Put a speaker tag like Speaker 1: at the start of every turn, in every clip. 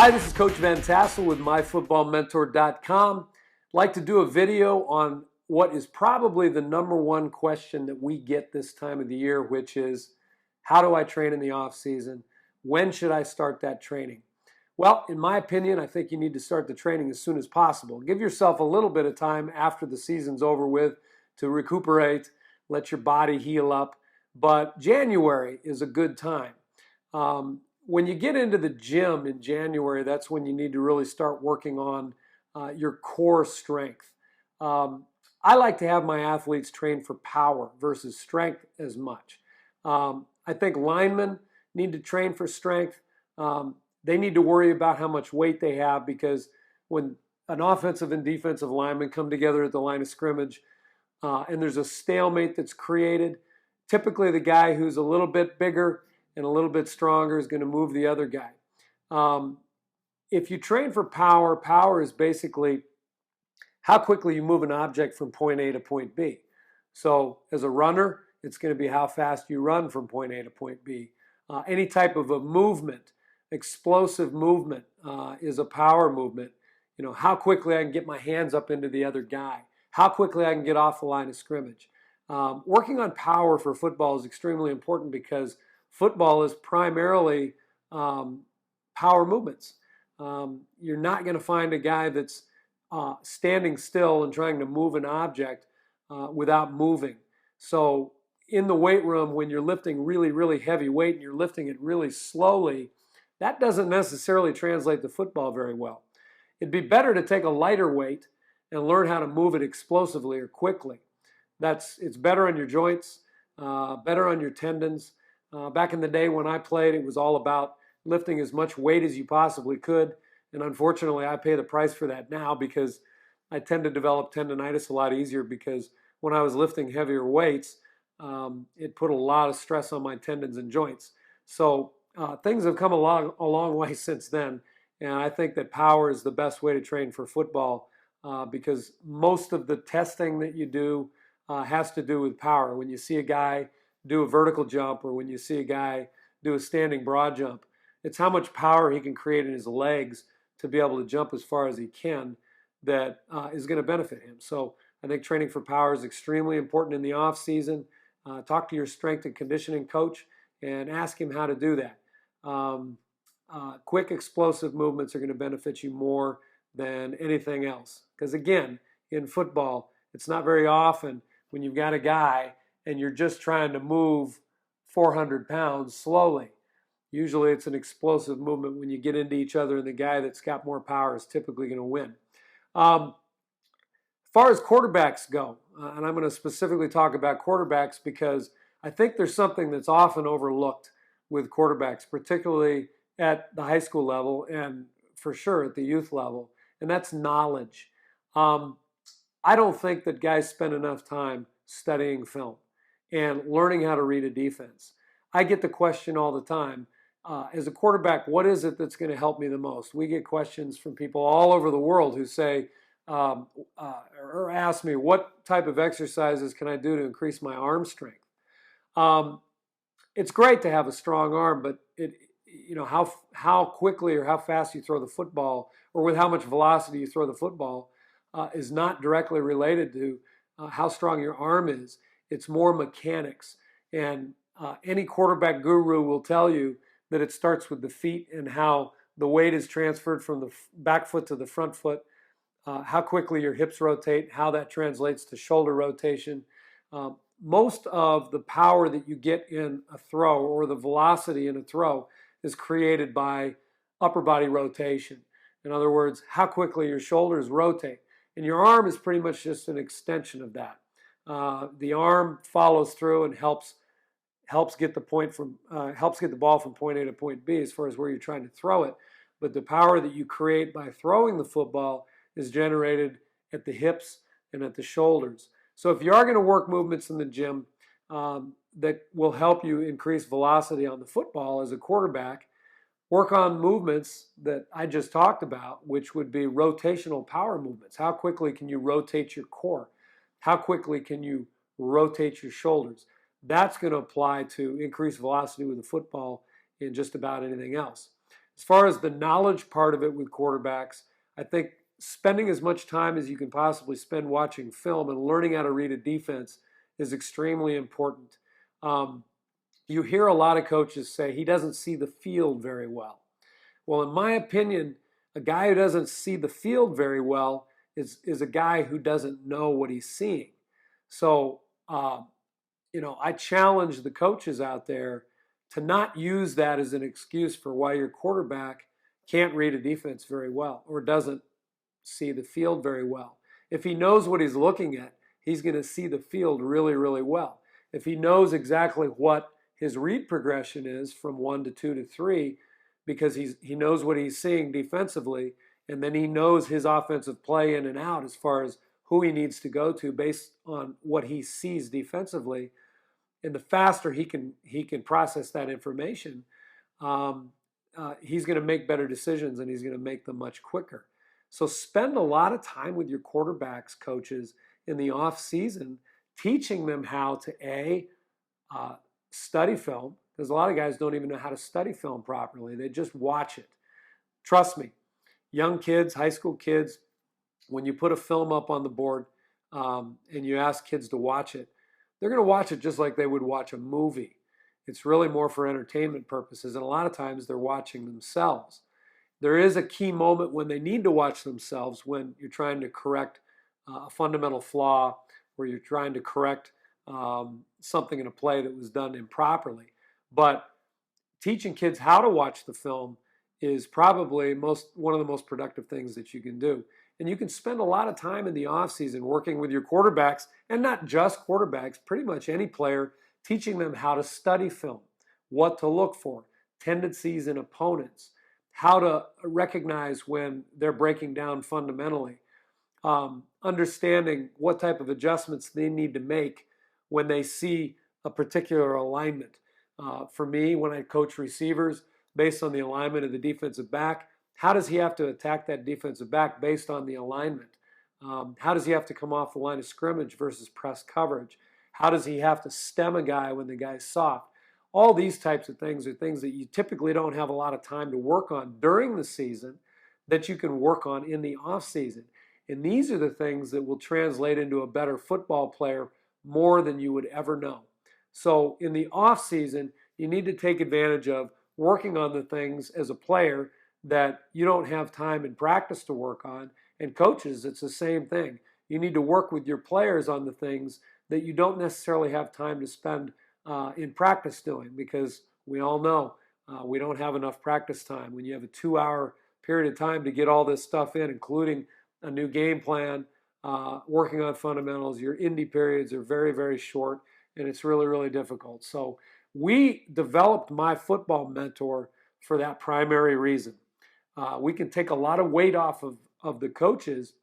Speaker 1: Hi, this is Coach Van Tassel with MyFootballMentor.com. I'd like to do a video on what is probably the number one question that we get this time of the year, which is, how do I train in the off season? When should I start that training? Well, in my opinion, I think you need to start the training as soon as possible. Give yourself a little bit of time after the season's over with to recuperate, let your body heal up. But January is a good time. When you get into the gym in January, that's when you need to really start working on your core strength. I like to have my athletes train for power versus strength as much. I think linemen need to train for strength. They need to worry about how much weight they have, because when an offensive and defensive lineman come together at the line of scrimmage and there's a stalemate that's created, typically the guy who's a little bit bigger and a little bit stronger is going to move the other guy. If you train for power, power is basically how quickly you move an object from point A to point B. So as a runner, it's going to be how fast you run from point A to point B. Any type of a movement, explosive movement, is a power movement. You know, how quickly I can get my hands up into the other guy, how quickly I can get off the line of scrimmage. Working on power for football is extremely important, because football is primarily power movements. You're not going to find a guy that's standing still and trying to move an object without moving. So in the weight room, when you're lifting really, really heavy weight and you're lifting it really slowly, that doesn't necessarily translate to football very well. It'd be better to take a lighter weight and learn how to move it explosively or quickly. It's better on your joints, better on your tendons. Back in the day when I played, it was all about lifting as much weight as you possibly could. And unfortunately, I pay the price for that now, because I tend to develop tendonitis a lot easier, because when I was lifting heavier weights, it put a lot of stress on my tendons and joints. So things have come a long way since then. And I think that power is the best way to train for football, because most of the testing that you do has to do with power. When you see a guy do a vertical jump, or when you see a guy do a standing broad jump, it's how much power he can create in his legs to be able to jump as far as he can that is going to benefit him. So I think training for power is extremely important in the off season. Talk to your strength and conditioning coach and ask him how to do that. Quick, explosive movements are going to benefit you more than anything else. Because again, in football, it's not very often when you've got a guy and you're just trying to move 400 pounds slowly. Usually it's an explosive movement when you get into each other, and the guy that's got more power is typically going to win. As far as quarterbacks go, and I'm going to specifically talk about quarterbacks because I think there's something that's often overlooked with quarterbacks, particularly at the high school level and for sure at the youth level, and that's knowledge. I don't think that guys spend enough time studying film and learning how to read a defense. I get the question all the time, as a quarterback, what is it that's going to help me the most? We get questions from people all over the world who say, or ask me, what type of exercises can I do to increase my arm strength? It's great to have a strong arm, but how quickly or how fast you throw the football, or with how much velocity you throw the football, is not directly related to how strong your arm is. It's more mechanics. And any quarterback guru will tell you that it starts with the feet and how the weight is transferred from the back foot to the front foot, how quickly your hips rotate, how that translates to shoulder rotation. Most of the power that you get in a throw, or the velocity in a throw, is created by upper body rotation. In other words, how quickly your shoulders rotate. And your arm is pretty much just an extension of that. The arm follows through and helps get the ball from point A to point B as far as where you're trying to throw it. But the power that you create by throwing the football is generated at the hips and at the shoulders. So if you are going to work movements in the gym that will help you increase velocity on the football as a quarterback, work on movements that I just talked about, which would be rotational power movements. How quickly can you rotate your core? How quickly can you rotate your shoulders? That's going to apply to increased velocity with the football in just about anything else. As far as the knowledge part of it with quarterbacks, I think spending as much time as you can possibly spend watching film and learning how to read a defense is extremely important. Um, you hear a lot of coaches say he doesn't see the field very well. Well, in my opinion, a guy who doesn't see the field very well is a guy who doesn't know what he's seeing. So, I challenge the coaches out there to not use that as an excuse for why your quarterback can't read a defense very well or doesn't see the field very well. If he knows what he's looking at, he's going to see the field really, really well. If he knows exactly what his read progression is from 1 to 2 to 3, because he knows what he's seeing defensively, and then he knows his offensive play in and out as far as who he needs to go to based on what he sees defensively, and the faster he can process that information, he's going to make better decisions and he's going to make them much quicker. So spend a lot of time with your quarterbacks, coaches, in the off season, teaching them how to study film, because a lot of guys don't even know how to study film properly. They just watch it. Trust me, young kids, high school kids, when you put a film up on the board and you ask kids to watch it, they're going to watch it just like they would watch a movie. It's really more for entertainment purposes, and a lot of times they're watching themselves. There is a key moment when they need to watch themselves, when you're trying to correct a fundamental flaw, where you're trying to correct something in a play that was done improperly. But teaching kids how to watch the film is probably one of the most productive things that you can do. And you can spend a lot of time in the offseason working with your quarterbacks, and not just quarterbacks, pretty much any player, teaching them how to study film, what to look for, tendencies in opponents, how to recognize when they're breaking down fundamentally, understanding what type of adjustments they need to make when they see a particular alignment. For me, when I coach receivers, based on the alignment of the defensive back, how does he have to attack that defensive back based on the alignment? How does he have to come off the line of scrimmage versus press coverage? How does he have to stem a guy when the guy's soft? All these types of things are things that you typically don't have a lot of time to work on during the season that you can work on in the off season. And these are the things that will translate into a better football player more than you would ever know. So in the off season, you need to take advantage of working on the things as a player that you don't have time in practice to work on. And coaches, it's the same thing. You need to work with your players on the things that you don't necessarily have time to spend in practice doing, because we all know we don't have enough practice time. When you have a 2-hour period of time to get all this stuff in, including a new game plan, working on fundamentals, your indie periods are very, very short, and it's really, really difficult. So we developed My Football Mentor for that primary reason. We can take a lot of weight off of the coaches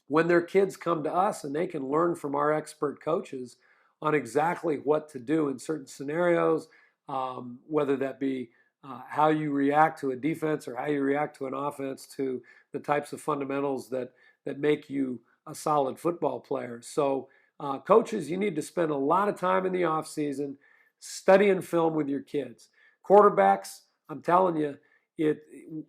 Speaker 1: when their kids come to us, and they can learn from our expert coaches on exactly what to do in certain scenarios, whether that be how you react to a defense or how you react to an offense, to the types of fundamentals that make you a solid football player. So coaches, you need to spend a lot of time in the offseason studying film with your kids. Quarterbacks, I'm telling you,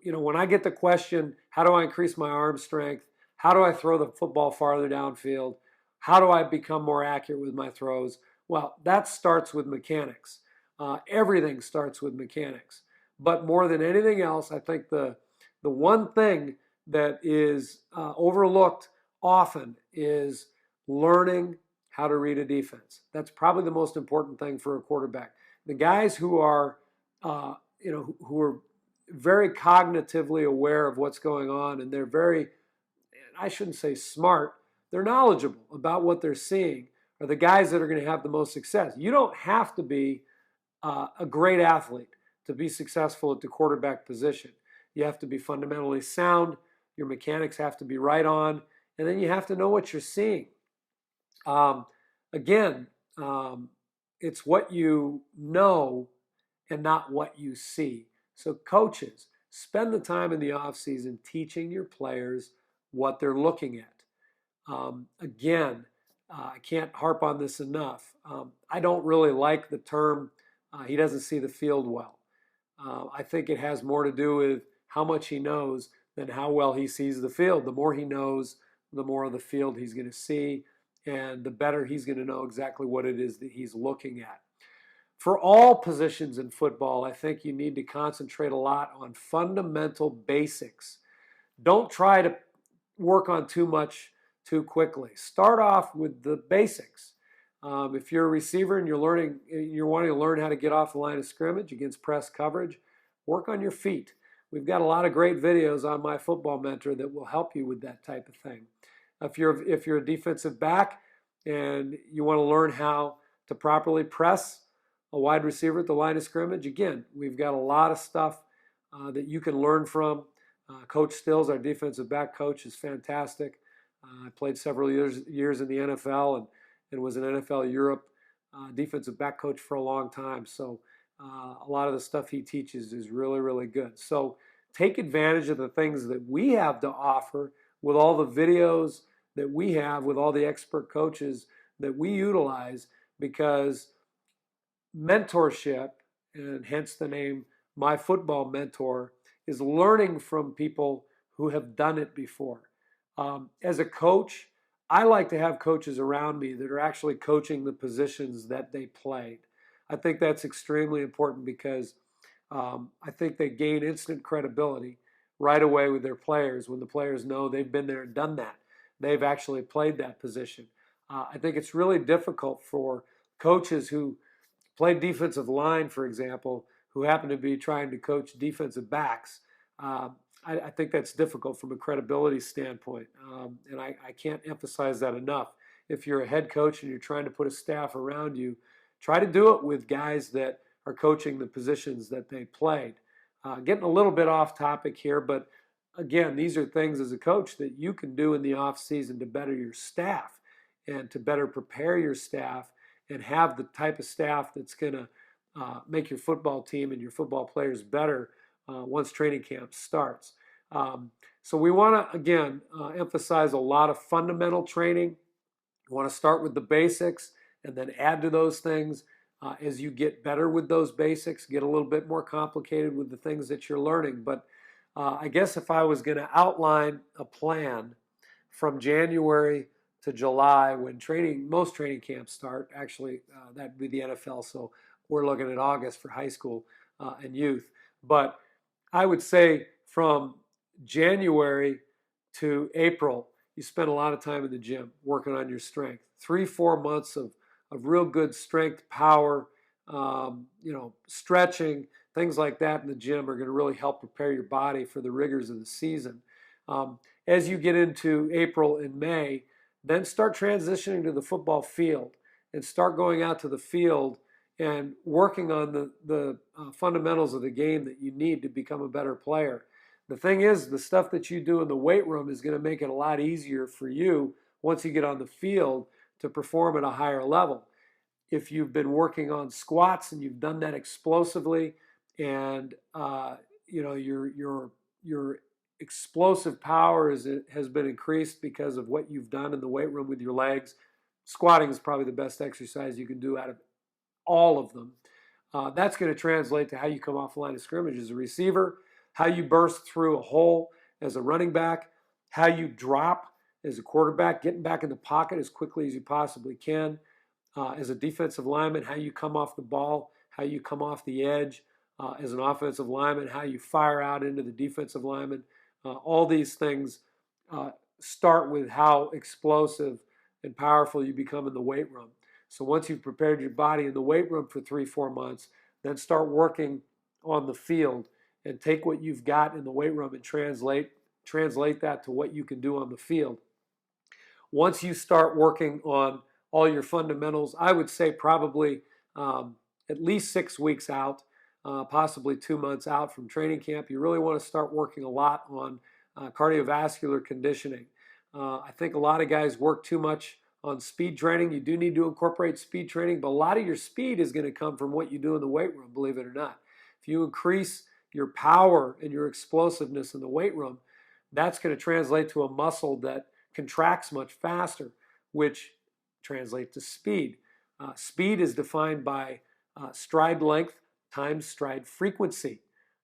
Speaker 1: when I get the question, how do I increase my arm strength? How do I throw the football farther downfield? How do I become more accurate with my throws? Well, that starts with mechanics. Everything starts with mechanics. But more than anything else, I think the one thing that is overlooked often is learning how to read a defense. That's probably the most important thing for a quarterback. The guys who are, who are very cognitively aware of what's going on, and they're very, I shouldn't say smart, they're knowledgeable about what they're seeing, are the guys that are going to have the most success. You don't have to be a great athlete to be successful at the quarterback position. You have to be fundamentally sound, your mechanics have to be right on, and then you have to know what you're seeing. It's what you know and not what you see. So coaches, spend the time in the offseason teaching your players what they're looking at. I can't harp on this enough. I don't really like the term, he doesn't see the field well. I think it has more to do with how much he knows than how well he sees the field. The more he knows, the more of the field he's going to see, and the better he's going to know exactly what it is that he's looking at. For all positions in football, I think you need to concentrate a lot on fundamental basics. Don't try to work on too much too quickly. Start off with the basics. If you're a receiver and you're wanting to learn how to get off the line of scrimmage against press coverage, work on your feet. We've got a lot of great videos on My Football Mentor that will help you with that type of thing. If you're a defensive back and you want to learn how to properly press a wide receiver at the line of scrimmage, again, we've got a lot of stuff that you can learn from. Coach Stills, our defensive back coach, is fantastic. I played several years in the NFL and was an NFL Europe defensive back coach for a long time. So a lot of the stuff he teaches is really, really good. So take advantage of the things that we have to offer with all the videos that we have, with all the expert coaches that we utilize, because mentorship, and hence the name My Football Mentor, is learning from people who have done it before. As a coach, I like to have coaches around me that are actually coaching the positions that they played. I think that's extremely important because I think they gain instant credibility right away with their players when the players know they've been there and done that. They've actually played that position. I think it's really difficult for coaches who played defensive line, for example, who happen to be trying to coach defensive backs. I think that's difficult from a credibility standpoint, and I can't emphasize that enough. If you're a head coach and you're trying to put a staff around you, try to do it with guys that are coaching the positions that they played. Getting a little bit off topic here, but again, these are things as a coach that you can do in the off season to better your staff and to better prepare your staff and have the type of staff that's going to make your football team and your football players better once training camp starts. So we want to, again, emphasize a lot of fundamental training. You want to start with the basics and then add to those things as you get better with those basics, get a little bit more complicated with the things that you're learning. But I guess if I was going to outline a plan from January to July, when most training camps start, actually that'd be the NFL, so we're looking at August for high school and youth. But I would say from January to April, you spend a lot of time in the gym working on your strength. 3-4 months of real good strength, power, stretching, things like that in the gym are going to really help prepare your body for the rigors of the season. As you get into April and May, then start transitioning to the football field and start going out to the field and working on the fundamentals of the game that you need to become a better player. The thing is, the stuff that you do in the weight room is going to make it a lot easier for you once you get on the field to perform at a higher level. If you've been working on squats and you've done that explosively, and your explosive power has been increased because of what you've done in the weight room with your legs, squatting is probably the best exercise you can do out of all of them. That's going to translate to how you come off the line of scrimmage as a receiver, how you burst through a hole as a running back, how you drop as a quarterback, getting back in the pocket as quickly as you possibly can. As a defensive lineman, how you come off the ball, how you come off the edge. As an offensive lineman, how you fire out into the defensive lineman. All these things start with how explosive and powerful you become in the weight room. So once you've prepared your body in the weight room for 3-4 months, then start working on the field and take what you've got in the weight room and translate that to what you can do on the field. Once you start working on all your fundamentals, I would say probably at least 6 weeks out, possibly 2 months out from training camp, you really want to start working a lot on cardiovascular conditioning. I think a lot of guys work too much on speed training. You do need to incorporate speed training, but a lot of your speed is going to come from what you do in the weight room, believe it or not. If you increase your power and your explosiveness in the weight room, that's going to translate to a muscle that contracts much faster, which translates to speed. Speed is defined by stride length times stride frequency.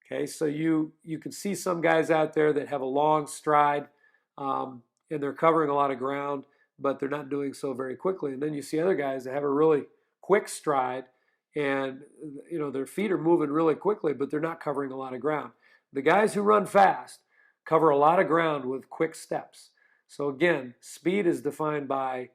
Speaker 1: Okay, so you can see some guys out there that have a long stride, and they're covering a lot of ground, but they're not doing so very quickly. And then you see other guys that have a really quick stride, and their feet are moving really quickly, but they're not covering a lot of ground. The guys who run fast cover a lot of ground with quick steps. So again, speed is defined by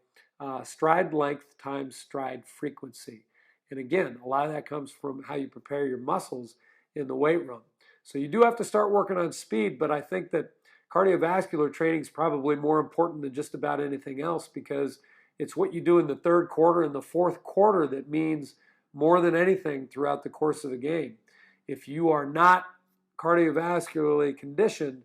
Speaker 1: stride length times stride frequency. And again, a lot of that comes from how you prepare your muscles in the weight room. So you do have to start working on speed, but I think that cardiovascular training is probably more important than just about anything else, because it's what you do in the third quarter and the fourth quarter that means more than anything throughout the course of the game. If you are not cardiovascularly conditioned,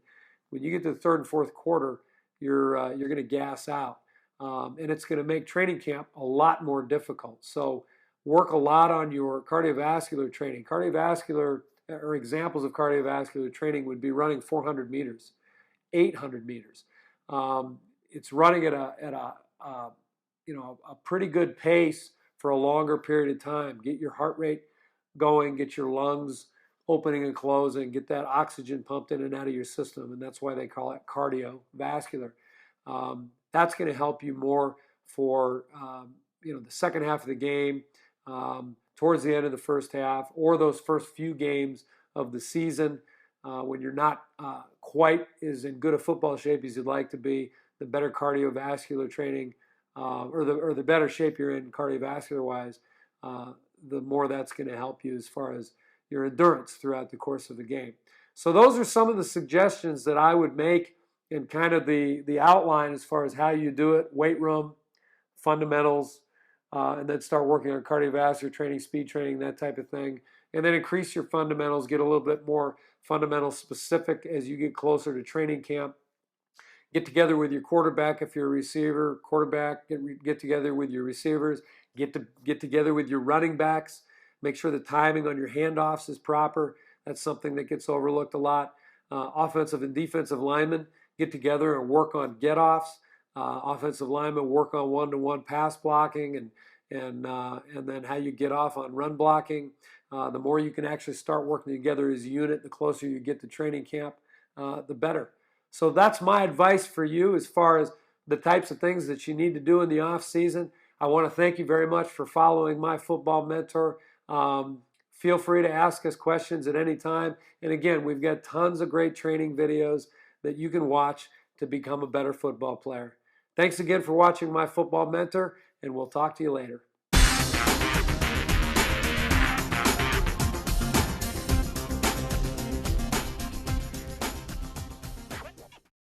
Speaker 1: when you get to the third and fourth quarter, you're going to gas out, and it's going to make training camp a lot more difficult. So work a lot on your cardiovascular training. Cardiovascular, or examples of cardiovascular training, would be running 400 meters, 800 meters. It's running at a pretty good pace for a longer period of time. Get your heart rate going, get your lungs opening and closing, get that oxygen pumped in and out of your system, and that's why they call it cardiovascular. That's going to help you more for the second half of the game, towards the end of the first half, or those first few games of the season, when you're not quite as in good a football shape as you'd like to be. The better cardiovascular training, or the better shape you're in cardiovascular wise, the more that's going to help you as far as your endurance throughout the course of the game. So those are some of the suggestions that I would make in kind of the outline as far as how you do it: weight room, fundamentals, and then start working on cardiovascular training, speed training, that type of thing. And then increase your fundamentals, get a little bit more fundamental specific as you get closer to training camp. Get together with your quarterback if you're a receiver. Quarterback, get together with your receivers. Get together with your running backs. Make sure the timing on your handoffs is proper. That's something that gets overlooked a lot. Offensive and defensive linemen get together and work on get-offs. Offensive linemen work on one-to-one pass blocking, and then how you get off on run blocking. The more you can actually start working together as a unit, the closer you get to training camp, the better. So that's my advice for you as far as the types of things that you need to do in the off season. I want to thank you very much for following My Football Mentor. Feel free to ask us questions at any time. And again, we've got tons of great training videos that you can watch to become a better football player. Thanks again for watching My Football Mentor, and we'll talk to you later.